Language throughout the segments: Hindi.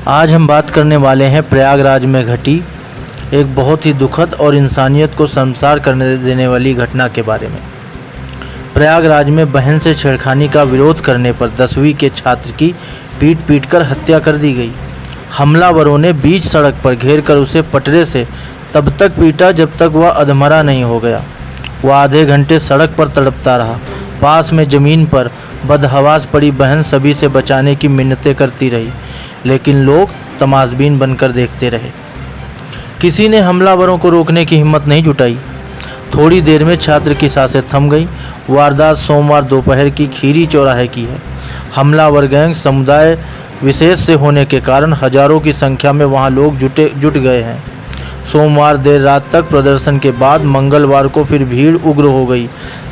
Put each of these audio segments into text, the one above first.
आज हम बात करने वाले हैं प्रयागराज में घटी एक बहुत ही दुखद और इंसानियत को शर्मसार करने देने वाली घटना के बारे में। प्रयागराज में बहन से छेड़खानी का विरोध करने पर 10वीं के छात्र की पीट कर हत्या कर दी गई। हमलावरों ने बीच सड़क पर घेरकर उसे पटरे से तब तक पीटा जब तक वह अधमरा नहीं हो गया। वह आधे घंटे सड़क पर तड़पता रहा। पास में ज़मीन पर बदहवास पड़ी बहन सभी से बचाने की मिन्नतें करती रही, लेकिन लोग तमाशबीन बनकर देखते रहे। किसी ने हमलावरों को रोकने की हिम्मत नहीं जुटाई। थोड़ी देर में छात्र की सांसें थम गई। वारदात सोमवार दोपहर की खीरी चौराहे की है। हमलावर गैंग समुदाय विशेष से होने के कारण हजारों की संख्या में वहां लोग जुट गए हैं। सोमवार देर रात तक प्रदर्शन के बाद मंगलवार को फिर भीड़ उग्र हो गई।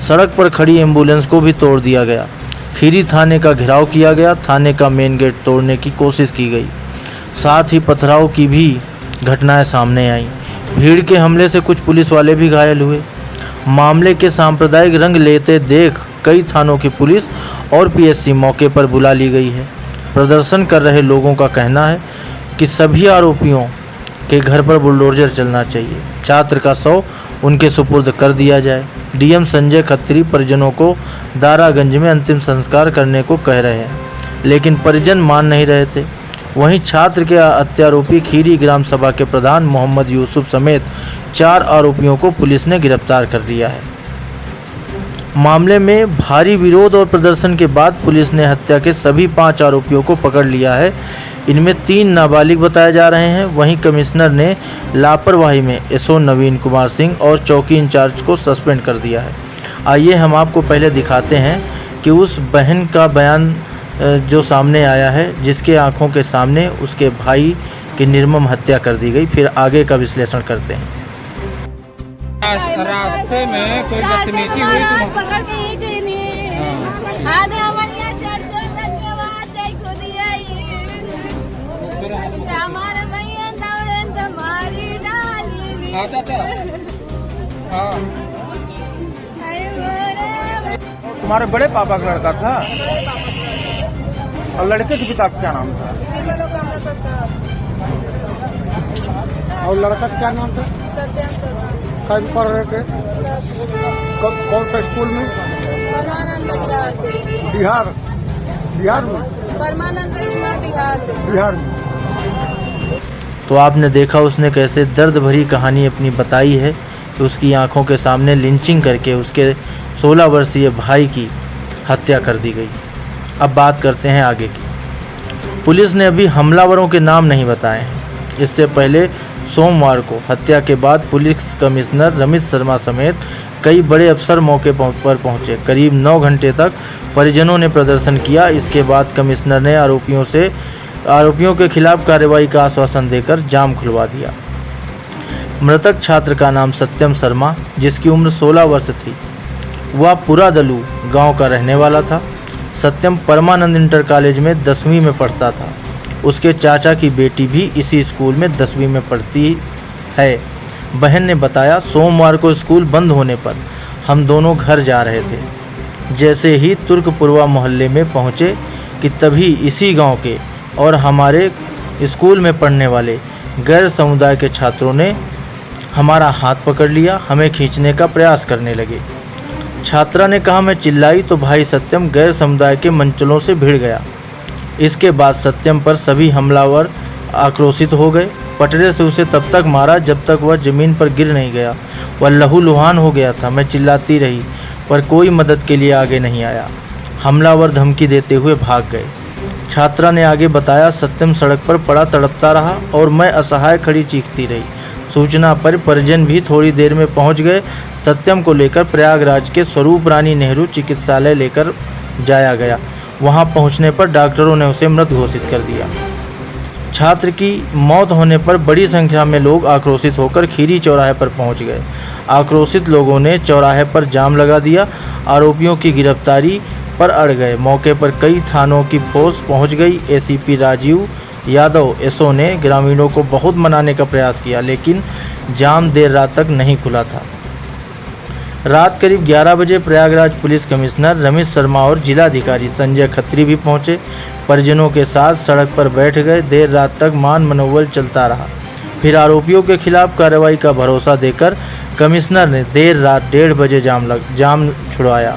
सड़क पर खड़ी एम्बुलेंस को भी तोड़ दिया गया। खीरी थाने का घेराव किया गया। थाने का मेन गेट तोड़ने की कोशिश की गई। साथ ही पथराव की भी घटनाएं सामने आईं। भीड़ के हमले से कुछ पुलिस वाले भी घायल हुए। मामले के सांप्रदायिक रंग लेते देख कई थानों की पुलिस और पीएससी मौके पर बुला ली गई है। प्रदर्शन कर रहे लोगों का कहना है कि सभी आरोपियों के घर पर बुलडोजर चलना चाहिए। छात्र का शव उनके सुपुर्द कर दिया जाए। डीएम संजय खत्री परिजनों को दारागंज में अंतिम संस्कार करने को कह रहे हैं, लेकिन परिजन मान नहीं रहे थे। वहीं छात्र के हत्यारोपी खीरी ग्राम सभा के प्रधान मोहम्मद यूसुफ समेत 4 आरोपियों को पुलिस ने गिरफ्तार कर लिया है। मामले में भारी विरोध और प्रदर्शन के बाद पुलिस ने हत्या के सभी 5 आरोपियों को पकड़ लिया है। इनमें 3 नाबालिग बताए जा रहे हैं। वहीं कमिश्नर ने लापरवाही में एसओ नवीन कुमार सिंह और चौकी इंचार्ज को सस्पेंड कर दिया है। आइए हम आपको पहले दिखाते हैं कि उस बहन का बयान जो सामने आया है, जिसके आंखों के सामने उसके भाई की निर्मम हत्या कर दी गई। फिर आगे का विश्लेषण करते हैं। रास्ते में कोई बदतमीजी हुई तो पकड़ के ही चाहिए। आधे हमारे यहाँ चढ़ के आवाज आई खुद ही आई। हमारे भैया दौड़े तुम्हारी डाली। आता था। हाँ। तुम्हारे बड़े पापा का लड़का था और लड़के के पिता का क्या नाम था? और लड़का का क्या नाम था? कहीं पढ़ रहे थे? कौन सा स्कूल में? परमानंद बिहार में? परमानंद बिहार में। तो आपने देखा उसने कैसे दर्द भरी कहानी अपनी बताई है कि उसकी आंखों के सामने लिंचिंग करके उसके 16 वर्षीय भाई की हत्या कर दी गई। अब बात करते हैं आगे की। पुलिस ने अभी हमलावरों के नाम नहीं बताए हैं। इससे पहले सोमवार को हत्या के बाद पुलिस कमिश्नर रमेश शर्मा समेत कई बड़े अफसर मौके पर पहुंचे। करीब 9 घंटे तक परिजनों ने प्रदर्शन किया। इसके बाद कमिश्नर ने आरोपियों के खिलाफ कार्रवाई का आश्वासन देकर जाम खुलवा दिया। मृतक छात्र का नाम सत्यम शर्मा, जिसकी उम्र 16 वर्ष थी, वह पुरादलू गांव का रहने वाला था। सत्यम परमानंद इंटर कॉलेज में 10वीं में पढ़ता था। उसके चाचा की बेटी भी इसी स्कूल में 10वीं में पढ़ती है। बहन ने बताया, सोमवार को स्कूल बंद होने पर हम दोनों घर जा रहे थे। जैसे ही तुर्कपुरवा मोहल्ले में पहुँचे कि तभी इसी गांव के और हमारे स्कूल में पढ़ने वाले गैर समुदाय के छात्रों ने हमारा हाथ पकड़ लिया। हमें खींचने का प्रयास करने लगे। छात्रा ने कहा, मैं चिल्लाई तो भाई सत्यम गैर समुदाय के मंचलों से भिड़ गया। इसके बाद सत्यम पर सभी हमलावर आक्रोशित हो गए। पटरे से उसे तब तक मारा जब तक वह ज़मीन पर गिर नहीं गया। वह लहूलुहान हो गया था। मैं चिल्लाती रही पर कोई मदद के लिए आगे नहीं आया। हमलावर धमकी देते हुए भाग गए। छात्रा ने आगे बताया, सत्यम सड़क पर पड़ा तड़पता रहा और मैं असहाय खड़ी चीखती रही। सूचना पर परिजन भी थोड़ी देर में पहुंच गए। सत्यम को लेकर प्रयागराज के स्वरूप रानी नेहरू चिकित्सालय लेकर जाया गया। वहां पहुंचने पर डॉक्टरों ने उसे मृत घोषित कर दिया। छात्र की मौत होने पर बड़ी संख्या में लोग आक्रोशित होकर खीरी चौराहे पर पहुंच गए। आक्रोशित लोगों ने चौराहे पर जाम लगा दिया। आरोपियों की गिरफ्तारी पर अड़ गए। मौके पर कई थानों की फोर्स पहुंच गई। एसीपी राजीव यादव एसओ ने ग्रामीणों को बहुत मनाने का प्रयास किया, लेकिन जाम देर रात तक नहीं खुला था। रात करीब 11 बजे प्रयागराज पुलिस कमिश्नर रमेश शर्मा और जिलाधिकारी संजय खत्री भी पहुंचे। परिजनों के साथ सड़क पर बैठ गए। देर रात तक मान मनोबल चलता रहा। फिर आरोपियों के खिलाफ कार्रवाई का भरोसा देकर कमिश्नर ने देर रात 1:30 बजे जाम छुड़वाया।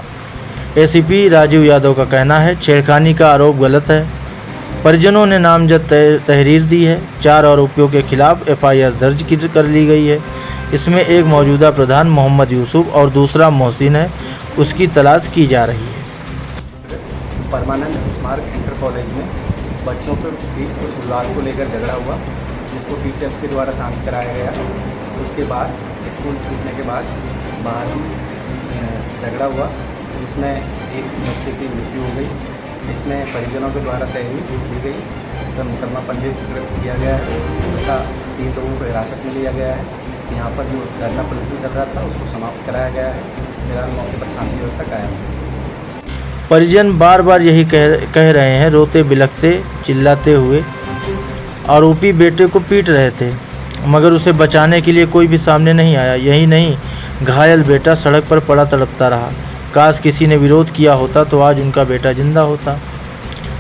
एसीपी राजीव यादव का कहना है छेड़खानी का आरोप गलत है। परिजनों ने नामजद तहरीर दी है। 4 आरोपियों के खिलाफ एफआईआर दर्ज कर ली गई है। इसमें एक मौजूदा प्रधान मोहम्मद यूसुफ और दूसरा मोहसिन है, उसकी तलाश की जा रही है। परमानेंट स्मारक इंटर कॉलेज में बच्चों पर बीच कुछ विवाद को लेकर झगड़ा हुआ, जिसको टीचर्स के द्वारा शांत कराया गया। उसके बाद स्कूल छूटने के बाद बाहर झगड़ा हुआ, जिसमें एक बच्चे की मृत्यु हो गई। इसमें परिजनों के द्वारा तहरीर दी गई, इस पर मुकदमा पंजीकृत किया गया है तथा 3 लोगों को हिरासत में लिया गया है। यहाँ पर जो धरना प्रदर्शन चल रहा था उसको समाप्त कराया गया है। फिलहाल मौके पर शांति व्यवस्था कायम है। परिजन बार बार यही कह रहे हैं, रोते बिलखते चिल्लाते हुए। आरोपी बेटे को पीट रहे थे मगर उसे बचाने के लिए कोई भी सामने नहीं आया। यही नहीं, घायल बेटा सड़क पर पड़ा तड़पता रहा। काश किसी ने विरोध किया होता तो आज उनका बेटा जिंदा होता।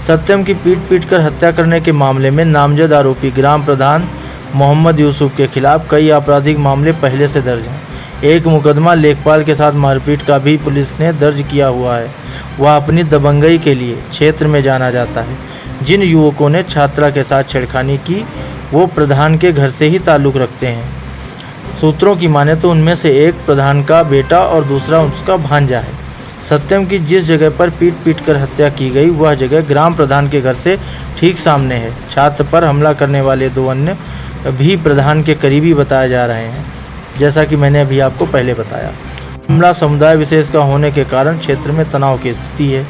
सत्यम की पीट कर हत्या करने के मामले में नामजद आरोपी ग्राम प्रधान मोहम्मद यूसुफ के खिलाफ कई आपराधिक मामले पहले से दर्ज हैं। एक मुकदमा लेखपाल के साथ मारपीट का भी पुलिस ने दर्ज किया हुआ है। वह अपनी दबंगई के लिए क्षेत्र में जाना जाता है। जिन युवकों ने छात्रा के साथ छेड़खानी की वो प्रधान के घर से ही ताल्लुक़ रखते हैं। सूत्रों की माने तो उनमें से एक प्रधान का बेटा और दूसरा उसका भांजा है। सत्यम की जिस जगह पर पीट कर हत्या की गई वह जगह ग्राम प्रधान के घर से ठीक सामने है। छात्र पर हमला करने वाले 2 अन्य भी प्रधान के करीबी बताए जा रहे हैं, जैसा कि मैंने अभी आपको पहले बताया। हमला समुदाय विशेष का होने के कारण क्षेत्र में तनाव की स्थिति है।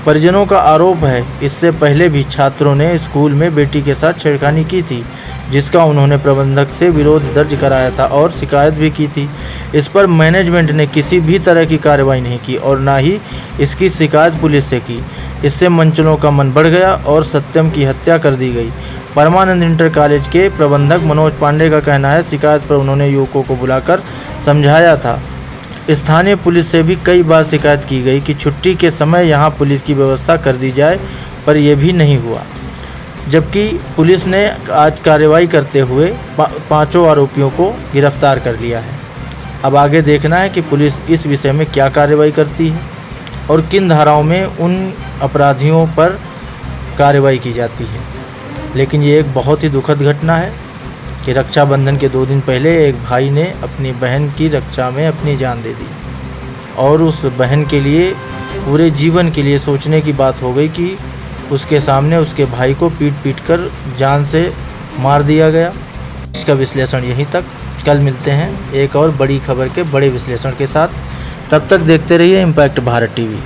परिजनों का आरोप है इससे पहले भी छात्रों ने स्कूल में बेटी के साथ छेड़खानी की थी, जिसका उन्होंने प्रबंधक से विरोध दर्ज कराया था और शिकायत भी की थी। इस पर मैनेजमेंट ने किसी भी तरह की कार्रवाई नहीं की और ना ही इसकी शिकायत पुलिस से की। इससे मंचलों का मन बढ़ गया और सत्यम की हत्या कर दी गई। परमानंद इंटर कॉलेज के प्रबंधक मनोज पांडे का कहना है शिकायत पर उन्होंने युवकों को बुलाकर समझाया था। स्थानीय पुलिस से भी कई बार शिकायत की गई कि छुट्टी के समय यहां पुलिस की व्यवस्था कर दी जाए, पर यह भी नहीं हुआ। जबकि पुलिस ने आज कार्रवाई करते हुए 5 आरोपियों को गिरफ्तार कर लिया है। अब आगे देखना है कि पुलिस इस विषय में क्या कार्रवाई करती है और किन धाराओं में उन अपराधियों पर कार्रवाई की जाती है। लेकिन ये एक बहुत ही दुखद घटना है कि रक्षाबंधन के 2 दिन पहले एक भाई ने अपनी बहन की रक्षा में अपनी जान दे दी और उस बहन के लिए पूरे जीवन के लिए सोचने की बात हो गई कि उसके सामने उसके भाई को पीट कर जान से मार दिया गया। इसका विश्लेषण यहीं तक। कल मिलते हैं एक और बड़ी खबर के बड़े विश्लेषण के साथ। तब तक देखते रहिए इम्पैक्ट भारत टीवी।